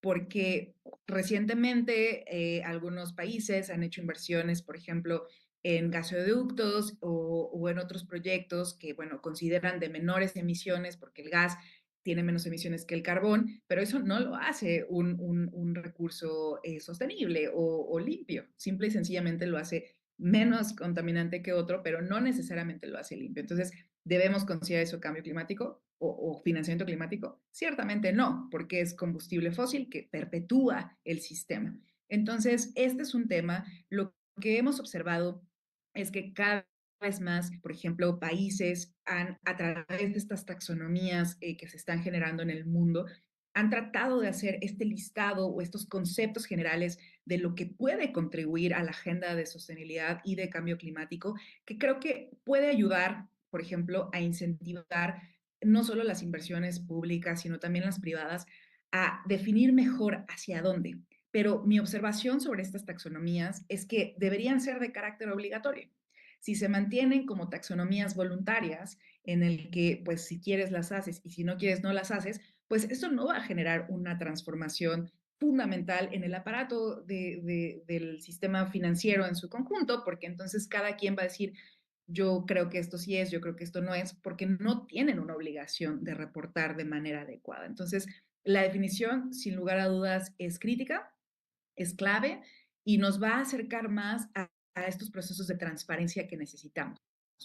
porque recientemente algunos países han hecho inversiones, por ejemplo, en gasoductos o en otros proyectos que, bueno, consideran de menores emisiones porque el gas tiene menos emisiones que el carbón, pero eso no lo hace un recurso sostenible o limpio. Simple y sencillamente lo hace menos contaminante que otro, pero no necesariamente lo hace limpio. Entonces, ¿debemos considerar eso cambio climático o financiamiento climático? Ciertamente no, porque es combustible fósil que perpetúa el sistema. Entonces, este es un tema. Lo que hemos observado es que cada vez más, por ejemplo, países a través de estas taxonomías que se están generando en el mundo, han tratado de hacer este listado o estos conceptos generales de lo que puede contribuir a la agenda de sostenibilidad y de cambio climático, que creo que puede ayudar, por ejemplo, a incentivar no solo las inversiones públicas, sino también las privadas, a definir mejor hacia dónde. Pero mi observación sobre estas taxonomías es que deberían ser de carácter obligatorio. Si se mantienen como taxonomías voluntarias, en el que, pues, si quieres las haces y si no quieres no las haces, pues eso no va a generar una transformación fundamental en el aparato del sistema financiero en su conjunto, porque entonces cada quien va a decir, yo creo que esto sí es, yo creo que esto no es, porque no tienen una obligación de reportar de manera adecuada. Entonces, la definición, sin lugar a dudas, es crítica, es clave y nos va a acercar más a estos procesos de transparencia que necesitamos.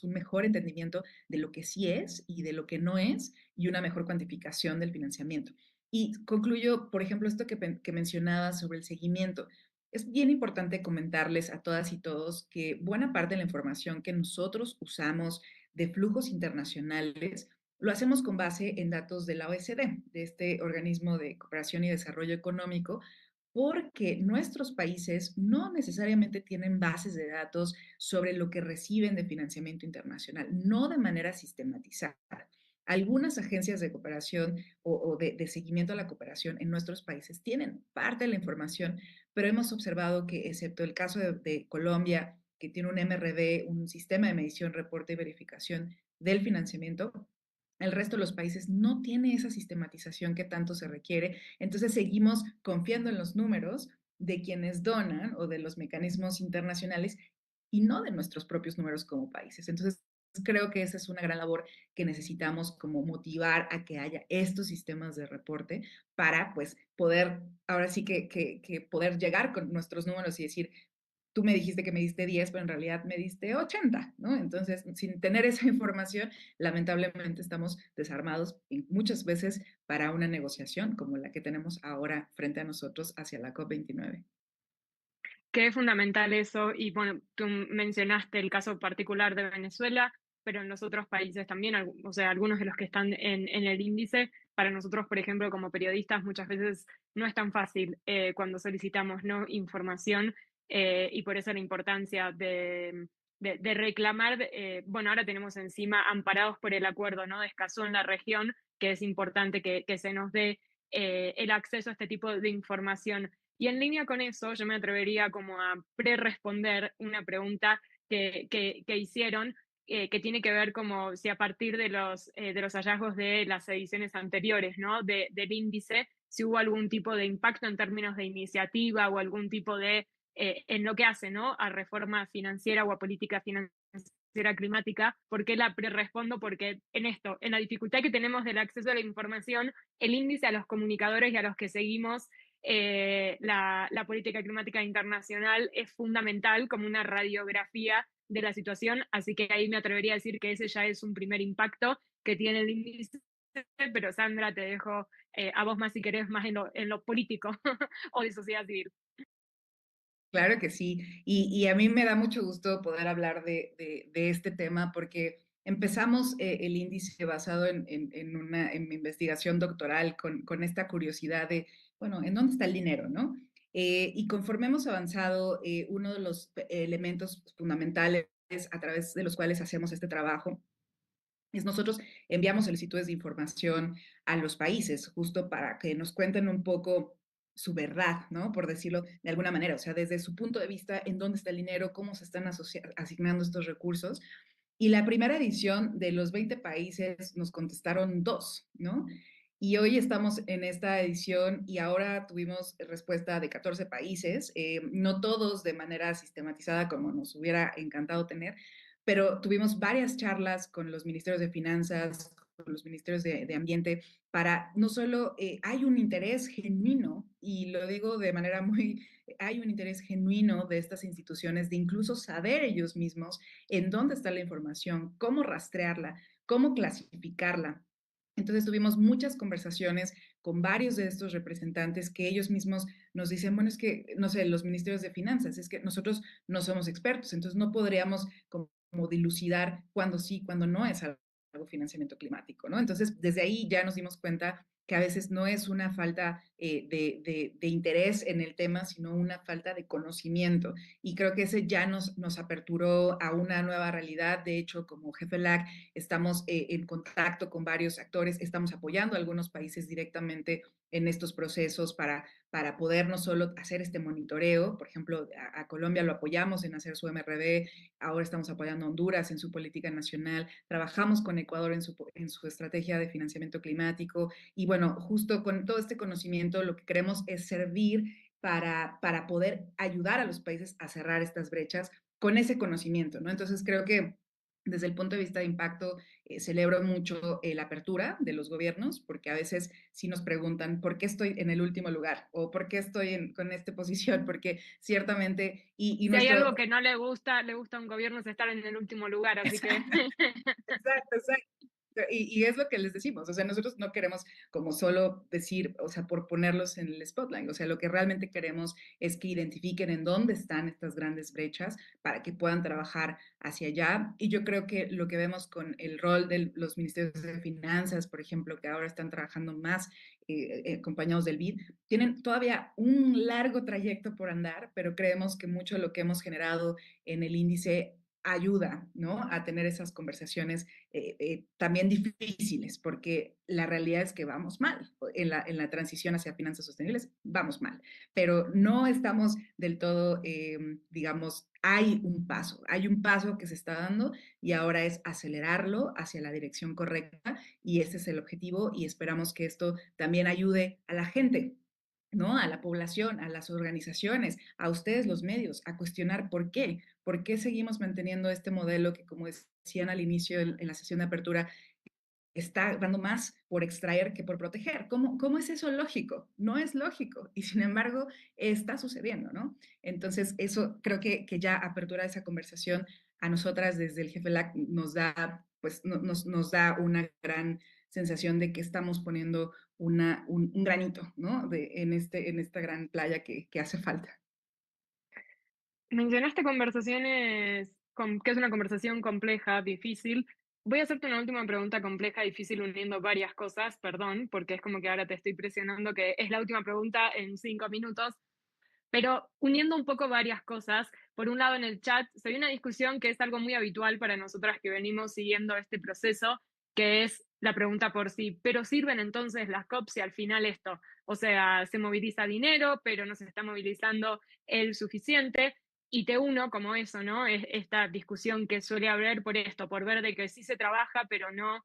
Un mejor entendimiento de lo que sí es y de lo que no es y una mejor cuantificación del financiamiento. Y concluyo, por ejemplo, esto que mencionaba sobre el seguimiento. Es bien importante comentarles a todas y todos que buena parte de la información que nosotros usamos de flujos internacionales lo hacemos con base en datos de la OECD, de este organismo de cooperación y desarrollo económico, porque nuestros países no necesariamente tienen bases de datos sobre lo que reciben de financiamiento internacional, no de manera sistematizada. Algunas agencias de cooperación o de seguimiento a la cooperación en nuestros países tienen parte de la información, pero hemos observado que, excepto el caso de Colombia, que tiene un MRV, un sistema de medición, reporte y verificación del financiamiento, el resto de los países no tiene esa sistematización que tanto se requiere. Entonces seguimos confiando en los números de quienes donan o de los mecanismos internacionales y no de nuestros propios números como países. Entonces creo que esa es una gran labor que necesitamos como motivar a que haya estos sistemas de reporte para pues poder, ahora sí que poder llegar con nuestros números y decir, tú me dijiste que me diste 10, pero en realidad me diste 80, ¿no? Entonces, sin tener esa información, lamentablemente estamos desarmados muchas veces para una negociación como la que tenemos ahora frente a nosotros hacia la COP29. Que es fundamental eso, y bueno, tú mencionaste el caso particular de Venezuela, pero en los otros países también, o sea, algunos de los que están en el índice, para nosotros, por ejemplo, como periodistas, muchas veces no es tan fácil cuando solicitamos, ¿no?, información, y por eso la importancia de reclamar, bueno, ahora tenemos encima amparados por el acuerdo, ¿no?, de Escazú en la región, que es importante que se nos dé el acceso a este tipo de información. Y en línea con eso, yo me atrevería como a pre-responder una pregunta que hicieron, que tiene que ver como si a partir de los hallazgos de las ediciones anteriores, ¿no? Del índice, si hubo algún tipo de impacto en términos de iniciativa o algún tipo de, en lo que hace, ¿no? A reforma financiera o a política financiera climática. ¿Por qué la pre-respondo? Porque en esto, en la dificultad que tenemos del acceso a la información, el índice a los comunicadores y a los que seguimos la política climática internacional es fundamental como una radiografía de la situación, así que ahí me atrevería a decir que ese ya es un primer impacto que tiene el índice, pero Sandra, te dejo a vos más si querés más en lo político o de sociedad civil. Claro que sí. Y a mí me da mucho gusto poder hablar de este tema porque empezamos el índice basado en mi investigación doctoral con esta curiosidad de, bueno, ¿en dónde está el dinero, no? Y conforme hemos avanzado, uno de los elementos fundamentales a través de los cuales hacemos este trabajo es nosotros enviamos solicitudes de información a los países, justo para que nos cuenten un poco su verdad, ¿no? Por decirlo de alguna manera, o sea, desde su punto de vista, en dónde está el dinero, cómo se están asignando estos recursos. Y la primera edición de los 20 países nos contestaron dos, ¿no? Y hoy estamos en esta edición y ahora tuvimos respuesta de 14 países, no todos de manera sistematizada como nos hubiera encantado tener, pero tuvimos varias charlas con los ministerios de finanzas, con los ministerios de ambiente, para no solo hay un interés genuino, y lo digo de manera muy, hay un interés genuino de estas instituciones de incluso saber ellos mismos en dónde está la información, cómo rastrearla, cómo clasificarla. Entonces tuvimos muchas conversaciones con varios de estos representantes que ellos mismos nos dicen, bueno, es que, no sé, los ministerios de finanzas, es que nosotros no somos expertos, entonces no podríamos como dilucidar cuándo sí, cuándo no es algo financiamiento climático, ¿no? Entonces, desde ahí ya nos dimos cuenta que a veces no es una falta de interés en el tema, sino una falta de conocimiento. Y creo que ese ya nos aperturó a una nueva realidad. De hecho, como jefe LAC, estamos en contacto con varios actores, estamos apoyando a algunos países directamente en estos procesos para poder no solo hacer este monitoreo, por ejemplo, a Colombia lo apoyamos en hacer su MRV, ahora estamos apoyando a Honduras en su política nacional, trabajamos con Ecuador en su estrategia de financiamiento climático y bueno, justo con todo este conocimiento lo que queremos es servir para poder ayudar a los países a cerrar estas brechas con ese conocimiento, ¿no? Entonces creo que desde el punto de vista de impacto, celebro mucho la apertura de los gobiernos, porque a veces sí nos preguntan por qué estoy en el último lugar o por qué estoy con esta posición, porque ciertamente, y Si hay nuestro... algo que no le gusta a un gobierno es estar en el último lugar, así que Exacto, exacto. Y es lo que les decimos, o sea, nosotros no queremos como solo decir, o sea, por ponerlos en el spotlight, o sea, lo que realmente queremos es que identifiquen en dónde están estas grandes brechas para que puedan trabajar hacia allá. Y yo creo que lo que vemos con el rol de los ministerios de finanzas, por ejemplo, que ahora están trabajando más acompañados del BID, tienen todavía un largo trayecto por andar, pero creemos que mucho de lo que hemos generado en el índice ayuda, ¿no? A tener esas conversaciones también difíciles, porque la realidad es que vamos mal en la transición hacia finanzas sostenibles, vamos mal, pero no estamos del todo, digamos, hay un paso que se está dando y ahora es acelerarlo hacia la dirección correcta y ese es el objetivo y esperamos que esto también ayude a la gente, ¿no? A la población, a las organizaciones, a ustedes los medios, a cuestionar por qué seguimos manteniendo este modelo que, como decían al inicio en la sesión de apertura, está dando más por extraer que por proteger. ¿Cómo es eso lógico? No es lógico y sin embargo está sucediendo, ¿no? Entonces eso creo que ya apertura esa conversación a nosotras desde el Jefe LAC nos da, pues, nos da una gran sensación de que estamos poniendo un granito, ¿no? En esta gran playa que hace falta. Mencionaste conversaciones, que es una conversación compleja, difícil. Voy a hacerte una última pregunta compleja, difícil, uniendo varias cosas, perdón, porque es como que ahora te estoy presionando, que es la última pregunta en 5 minutos, pero uniendo un poco varias cosas. Por un lado, en el chat se ve una discusión que es algo muy habitual para nosotras que venimos siguiendo este proceso, que es la pregunta por sí, pero ¿sirven entonces las COP si al final esto? O sea, se moviliza dinero, pero no se está movilizando el suficiente. Y te uno como eso, ¿no? Es esta discusión que suele haber por esto, por ver de que sí se trabaja, pero no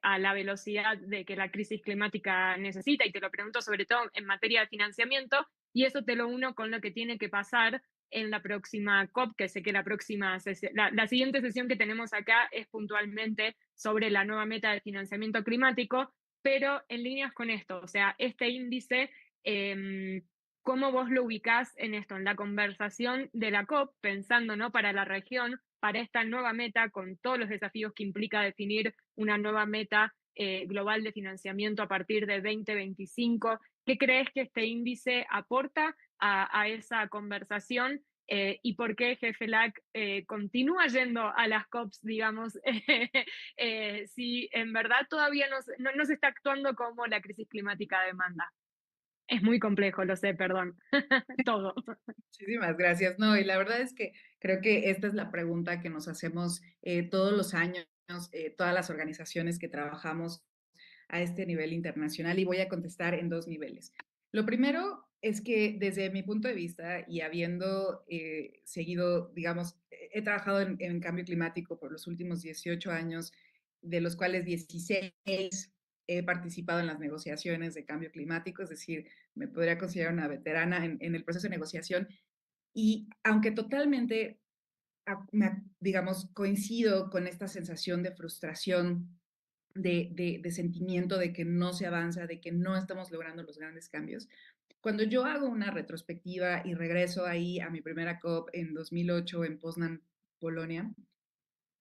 a la velocidad de que la crisis climática necesita. Y te lo pregunto sobre todo en materia de financiamiento, y eso te lo uno con lo que tiene que pasar en la próxima COP, que sé que la próxima la siguiente sesión que tenemos acá es puntualmente sobre la nueva meta de financiamiento climático, pero en líneas con esto, o sea, este índice, ¿cómo vos lo ubicás en esto, en la conversación de la COP, pensando, ¿no?, para la región, para esta nueva meta, con todos los desafíos que implica definir una nueva meta global de financiamiento a partir de 2025? ¿Qué crees que este índice aporta a esa conversación? ¿Y por qué GFLAC continúa yendo a las COPs, digamos, si en verdad todavía no se está actuando como la crisis climática demanda? Es muy complejo, lo sé, perdón. Todo. Muchísimas gracias. No, y la verdad es que creo que esta es la pregunta que nos hacemos todos los años, todas las organizaciones que trabajamos a este nivel internacional y voy a contestar en dos niveles. Lo primero es que desde mi punto de vista y habiendo seguido, digamos, he trabajado en cambio climático por los últimos 18 años, de los cuales 16 he participado en las negociaciones de cambio climático, es decir, me podría considerar una veterana en el proceso de negociación y aunque totalmente, digamos, coincido con esta sensación de frustración, de sentimiento de que no se avanza, de que no estamos logrando los grandes cambios, cuando yo hago una retrospectiva y regreso ahí a mi primera COP en 2008 en Poznan, Polonia,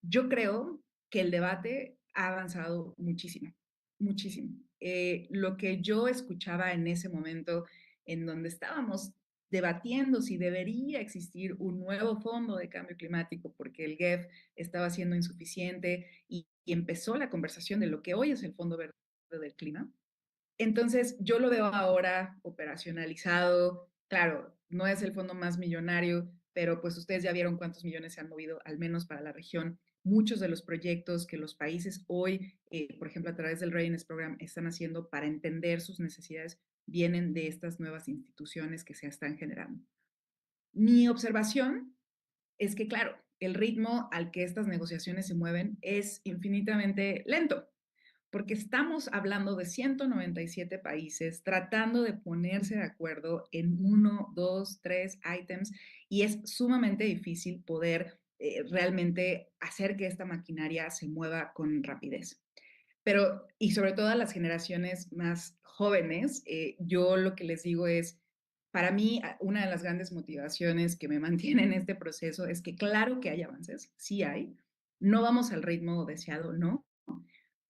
yo creo que el debate ha avanzado muchísimo, muchísimo. Lo que yo escuchaba en ese momento, en donde estábamos debatiendo si debería existir un nuevo fondo de cambio climático, porque el GEF estaba siendo insuficiente y empezó la conversación de lo que hoy es el Fondo Verde del Clima. Entonces, yo lo veo ahora operacionalizado. Claro, no es el fondo más millonario, pero pues ustedes ya vieron cuántos millones se han movido, al menos para la región. Muchos de los proyectos que los países hoy, por ejemplo, a través del Readiness Program, están haciendo para entender sus necesidades, vienen de estas nuevas instituciones que se están generando. Mi observación es que, claro, el ritmo al que estas negociaciones se mueven es infinitamente lento porque estamos hablando de 197 países tratando de ponerse de acuerdo en uno, dos, tres ítems y es sumamente difícil poder realmente hacer que esta maquinaria se mueva con rapidez. Pero, y sobre todo a las generaciones más jóvenes, yo lo que les digo es, para mí, una de las grandes motivaciones que me mantiene en este proceso es que claro que hay avances, sí hay, no vamos al ritmo deseado, no,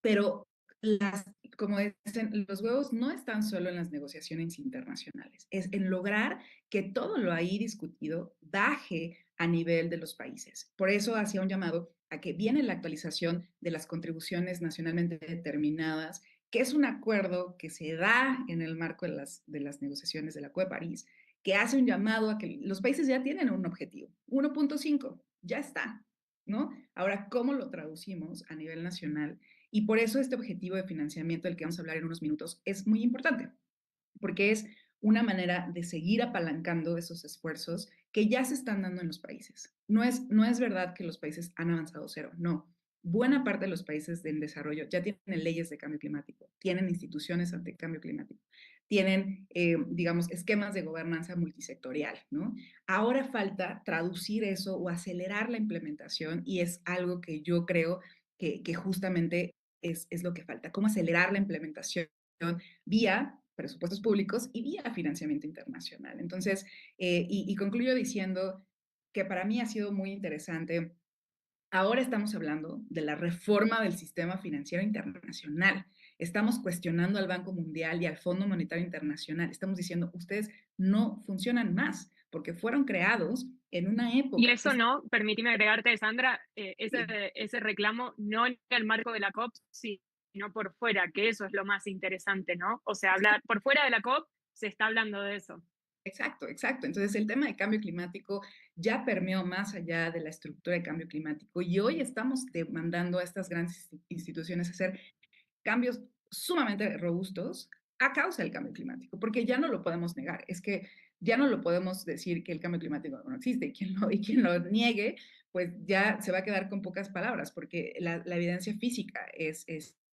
pero las, como dicen, los huevos no están solo en las negociaciones internacionales, es en lograr que todo lo ahí discutido baje a nivel de los países. Por eso hacía un llamado a que viene la actualización de las contribuciones nacionalmente determinadas, que es un acuerdo que se da en el marco de las negociaciones de la COP de París, que hace un llamado a que los países ya tienen un objetivo, 1.5, ya está, ¿no? Ahora, ¿cómo lo traducimos a nivel nacional? Y por eso este objetivo de financiamiento del que vamos a hablar en unos minutos es muy importante, porque es una manera de seguir apalancando esos esfuerzos que ya se están dando en los países. No es verdad que los países han avanzado cero, no. Buena parte de los países en desarrollo ya tienen leyes de cambio climático, tienen instituciones ante cambio climático, tienen, digamos, esquemas de gobernanza multisectorial, ¿no? Ahora falta traducir eso o acelerar la implementación y es algo que yo creo que justamente es lo que falta, cómo acelerar la implementación vía presupuestos públicos y vía financiamiento internacional. Entonces, y concluyo diciendo que para mí ha sido muy interesante. Ahora estamos hablando de la reforma del sistema financiero internacional. Estamos cuestionando al Banco Mundial y al Fondo Monetario Internacional. Estamos diciendo, ustedes no funcionan más porque fueron creados en una Y época. eso no, permíteme agregarte, Sandra, Sí, ese reclamo no en el marco de la COP, sino por fuera, que eso es lo más interesante, ¿no? O sea, hablar por fuera de la COP se está hablando de eso. exacto, exacto. Entonces, el tema de cambio climático ya permeó más allá de la estructura de cambio climático y hoy estamos demandando a estas grandes instituciones hacer cambios sumamente robustos a causa del cambio climático, porque ya no lo podemos negar. Es que ya no lo podemos decir que el cambio climático no existe y quien lo niegue, pues ya se va a quedar con pocas palabras, porque la evidencia física es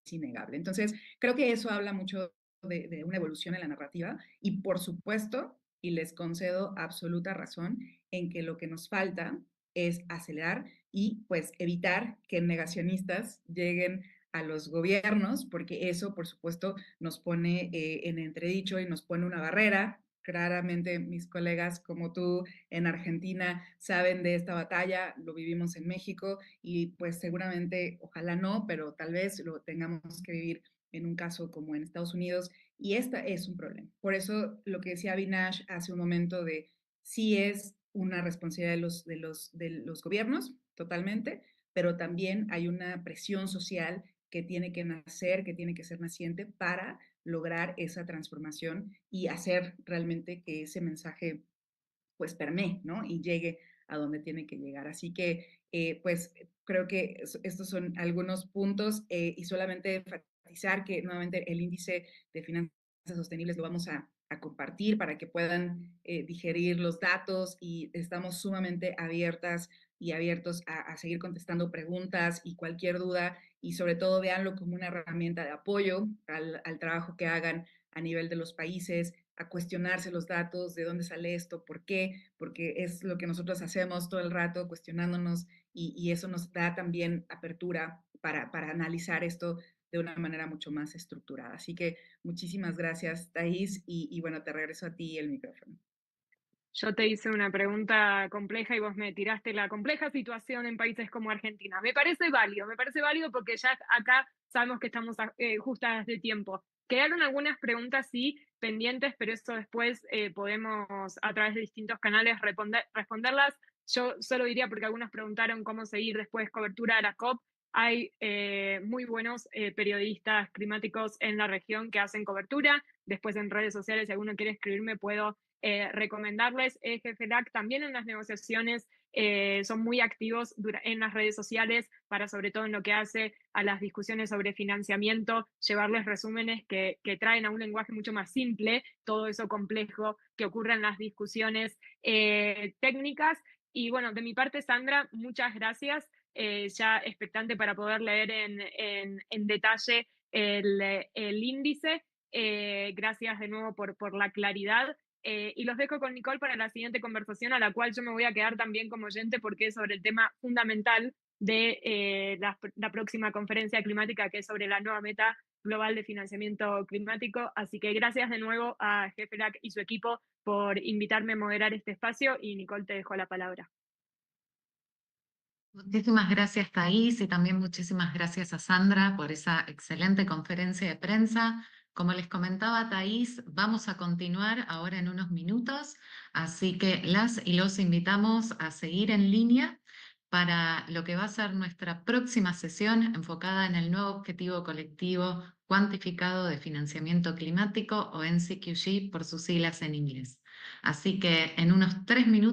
innegable. Entonces, creo que eso habla mucho de una evolución en la narrativa y por supuesto, y les concedo absoluta razón en que lo que nos falta es acelerar y pues evitar que negacionistas lleguen a los gobiernos, porque eso, por supuesto, nos pone en entredicho y nos pone una barrera. Claramente mis colegas como tú en Argentina saben de esta batalla, lo vivimos en México y pues seguramente, ojalá no, pero tal vez lo tengamos que vivir en un caso como en Estados Unidos y esta es un problema. Por eso lo que decía Avinash hace un momento de sí es una responsabilidad de los gobiernos, totalmente, pero también hay una presión social que tiene que nacer, que tiene que ser naciente para lograr esa transformación y hacer realmente que ese mensaje pues permee, ¿no? Y llegue a donde tiene que llegar. Así que, pues, creo que estos son algunos puntos y solamente enfatizar que nuevamente el índice de finanzas sostenibles lo vamos a compartir para que puedan digerir los datos y estamos sumamente abiertas y abiertos a seguir contestando preguntas y cualquier duda y sobre todo veanlo como una herramienta de apoyo al trabajo que hagan a nivel de los países, a cuestionarse los datos, de dónde sale esto, por qué, porque es lo que nosotros hacemos todo el rato, cuestionándonos y eso nos da también apertura para analizar esto de una manera mucho más estructurada. Así que muchísimas gracias, Thais, y bueno, te regreso a ti el micrófono. Yo te hice una pregunta compleja y vos me tiraste la compleja situación en países como Argentina. Me parece válido porque ya acá sabemos que estamos justas de tiempo. Quedaron algunas preguntas, sí, pendientes, pero eso después podemos a través de distintos canales responderlas. Yo solo diría, porque algunos preguntaron cómo seguir después cobertura de la COP. Hay muy buenos periodistas climáticos en la región que hacen cobertura. Después en redes sociales, si alguno quiere escribirme, puedo recomendarles. GFLAC también en las negociaciones son muy activos en las redes sociales para, sobre todo en lo que hace a las discusiones sobre financiamiento, llevarles resúmenes que traen a un lenguaje mucho más simple todo eso complejo que ocurre en las discusiones técnicas. Y bueno, de mi parte, Sandra, muchas gracias. Ya expectante para poder leer en detalle el índice. Gracias de nuevo por la claridad. Y los dejo con Nicole para la siguiente conversación, a la cual yo me voy a quedar también como oyente porque es sobre el tema fundamental de la próxima conferencia climática, que es sobre la nueva meta global de financiamiento climático. Así que gracias de nuevo a GFLAC y su equipo por invitarme a moderar este espacio y Nicole, te dejo la palabra. Muchísimas gracias, Thais, y también muchísimas gracias a Sandra por esa excelente conferencia de prensa. Como les comentaba Thais, vamos a continuar ahora en unos minutos, así que las y los invitamos a seguir en línea para lo que va a ser nuestra próxima sesión enfocada en el nuevo objetivo colectivo cuantificado de financiamiento climático o NCQG por sus siglas en inglés. Así que en unos 3 minutos